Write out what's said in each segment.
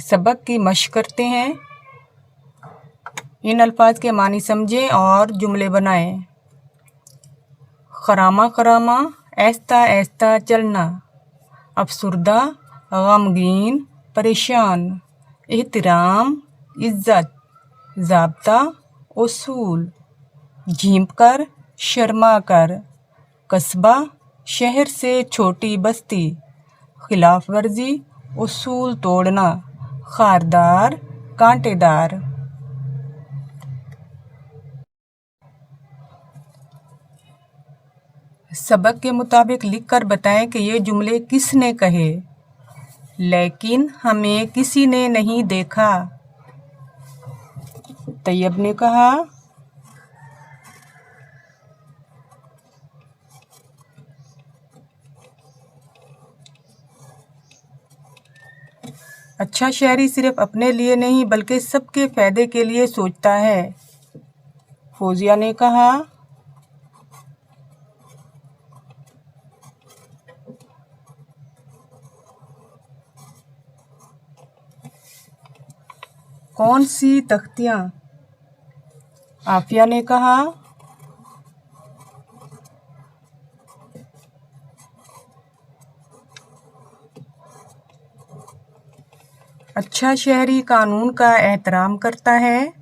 सबक की मशक करते हैं। इन अल्फाज के मानी समझें और जुमले बनाएं। खरामा खरामा ऐस्ता ऐस्ता चलना, अफसुर्दा गमगीन परेशान, एहतराम इज़्ज़त, ज़ाब्ता उसूल, झींप कर शर्मा कर, कस्बा शहर से छोटी बस्ती, खिलाफ वर्जी उसूल तोड़ना, खारदार कांटेदार। सबक के मुताबिक लिखकर बताएं कि ये जुमले किसने कहे। लेकिन हमें किसी ने नहीं देखा। तैयब ने कहा, अच्छा शहरी सिर्फ अपने लिए नहीं बल्कि सबके फ़ायदे के लिए सोचता है। फौजिया ने कहा, कौन सी तख्तियाँ? आफिया ने कहा, अच्छा शहरी कानून का एहतराम करता है।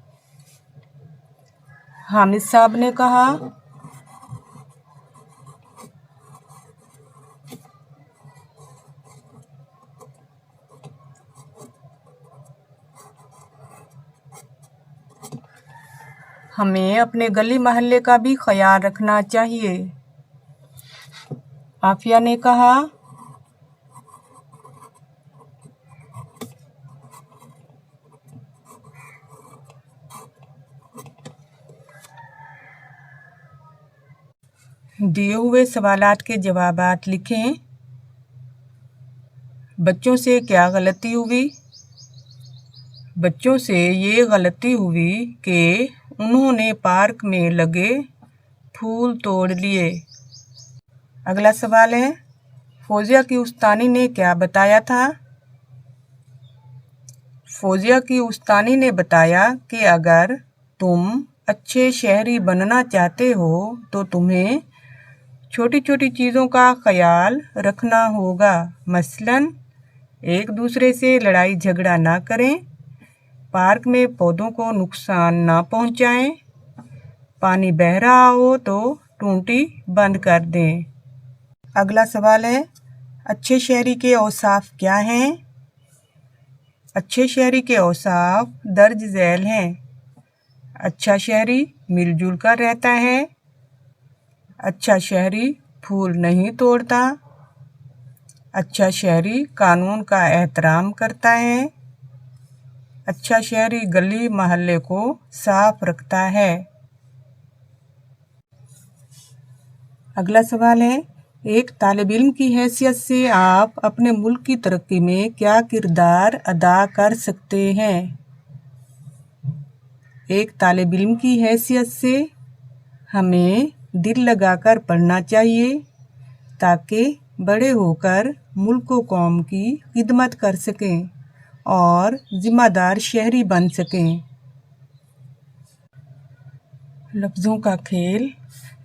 हामिद साहब ने कहा, हमें अपने गली मोहल्ले का भी ख्याल रखना चाहिए। आफिया ने कहा, दिए हुए सवालात के जवाबात लिखें। बच्चों से क्या गलती हुई? बच्चों से ये गलती हुई कि उन्होंने पार्क में लगे फूल तोड़ लिए। अगला सवाल है, फौजिया की उस्तानी ने क्या बताया था? फौजिया की उस्तानी ने बताया कि अगर तुम अच्छे शहरी बनना चाहते हो तो तुम्हें छोटी छोटी चीज़ों का ख्याल रखना होगा। मसलन एक दूसरे से लड़ाई झगड़ा ना करें, पार्क में पौधों को नुकसान ना पहुंचाएं, पानी बह रहा हो तो टूटी बंद कर दें। अगला सवाल है, अच्छे शहरी के औसाफ क्या हैं? अच्छे शहरी के औसाफ दर्ज झैल हैं। अच्छा शहरी मिलजुल कर रहता है। अच्छा शहरी फूल नहीं तोड़ता। अच्छा शहरी कानून का एहतराम करता है। अच्छा शहरी गली मोहल्ले को साफ रखता है। अगला सवाल है, एक तालिब इल्म की हैसियत से आप अपने मुल्क की तरक्की में क्या किरदार अदा कर सकते हैं? एक तालिब इल्म की हैसियत से हमें दिल लगाकर पढ़ना चाहिए ताकि बड़े होकर मुल्क व कौम की खिदमत कर सकें और ज़िम्मेदार शहरी बन सकें। लफ्ज़ों का खेल,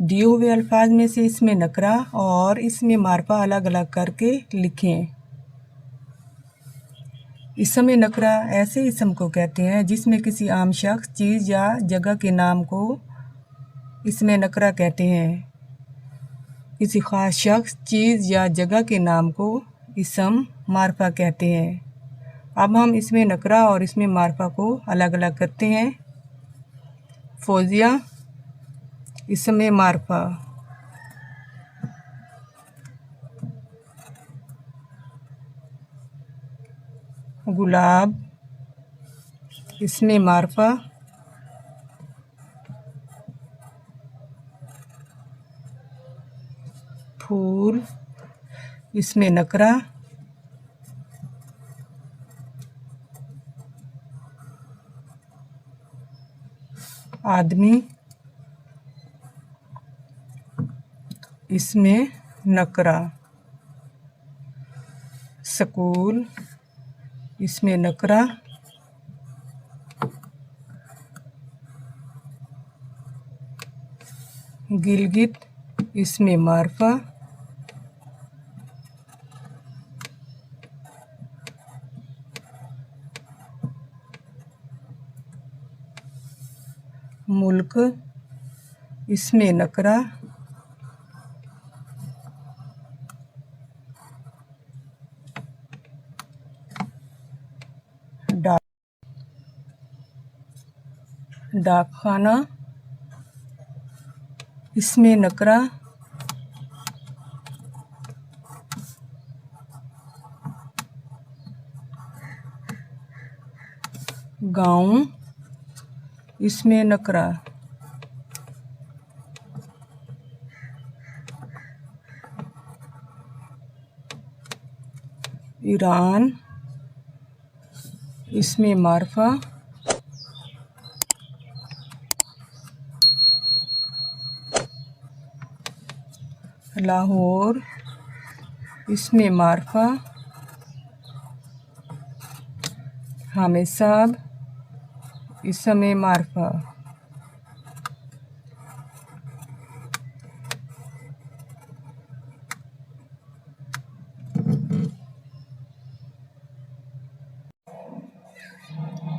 दिए हुए अल्फाज में से इसमें नकरा और इसमें मारफा अलग अलग करके लिखें। इसमें नकरा ऐसे इसम को कहते हैं जिसमें किसी आम शख्स, चीज़ या जगह के नाम को इसमें नकरा कहते हैं। किसी ख़ास शख्स, चीज़ या जगह के नाम को इसम मारफा कहते हैं। अब हम इसमें नकरा और इसमें मारफा को अलग अलग करते हैं। फौजिया इसमें मारफा, गुलाब इसमें मारफा, फूल इसमें नकरा, आदमी इसमें नकरा, स्कूल इसमें नकरा, गिलगित, इसमें मारफा, मुल्क, इसमें नकरा, डाकखाना, इसमें नकरा, गाँव, इसमें नकरा, ईरान, इसमें मारफा, लाहौर, इसमें मारफा, हामिसाब, इसमें मारफा,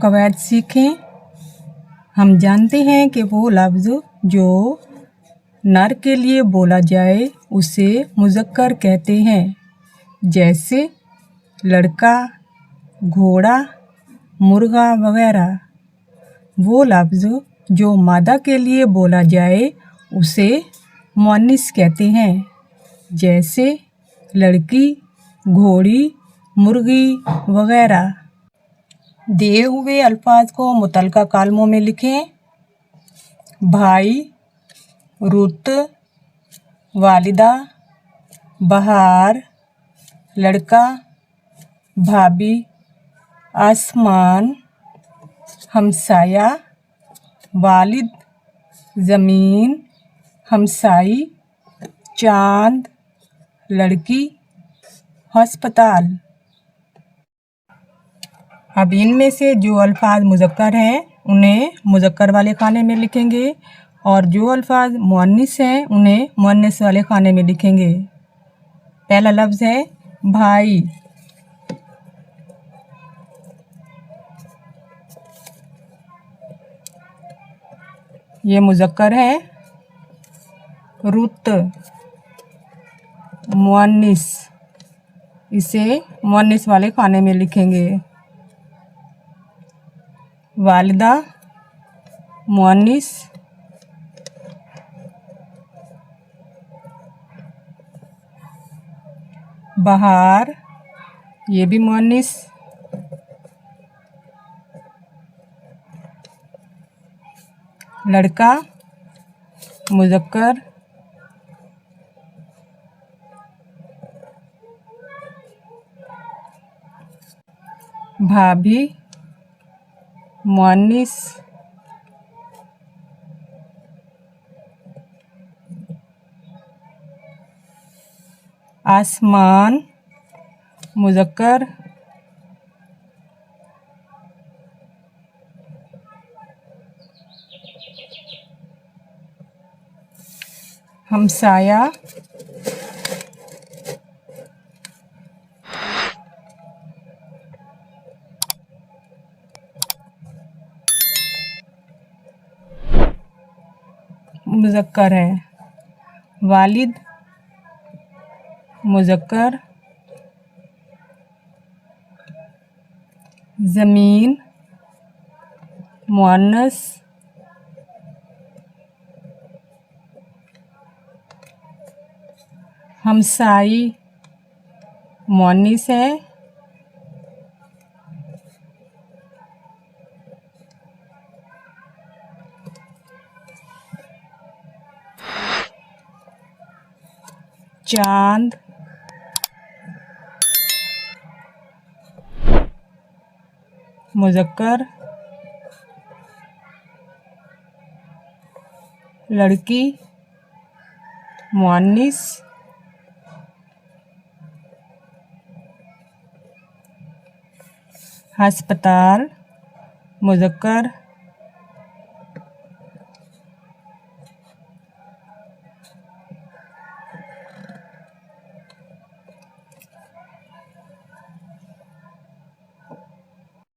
कवायद सीखें। हम जानते हैं कि वो लफ्ज़ जो नर के लिए बोला जाए उसे मुज़क्कर कहते हैं, जैसे लड़का, घोड़ा, मुर्गा वगैरह। वो लफ्ज़ जो मादा के लिए बोला जाए उसे मुअन्निस कहते हैं, जैसे लड़की, घोड़ी, मुर्गी वगैरह। दिए हुए अल्फाज को मुतल्लिका कालमों में लिखें। भाई, रुत, वालिदा, बहार, लड़का, भाभी, आसमान, हमसाया, वालिद, ज़मीन, हमसाई, चांद, लड़की, अस्पताल। अब इनमें से जो अल्फाज मुज़क्कर हैं उन्हें मुज़क्कर वाले खाने में लिखेंगे और जो अल्फाज मुअन्निस हैं उन्हें मुअन्निस वाले खाने में लिखेंगे। पहला लफ्ज़ है भाई। ये मुज़क्कर है। रुत मुअन्निस, इसे मुअन्निस वाले खाने में लिखेंगे। वालिदा मुअन्निस, बहार ये भी मुअन्निस, लड़का मुज़क्कर, भाभी मुअन्निस, आसमान मुज़क्कर, हमसाया मुज़क्कर है। वालिद मुज़क्कर, ज़मीन मुअन्नस, हमसाई मुअन्निस है, चांद मुज़क्कर, लड़की मुअन्निस, हस्पताल, मुज़क्कर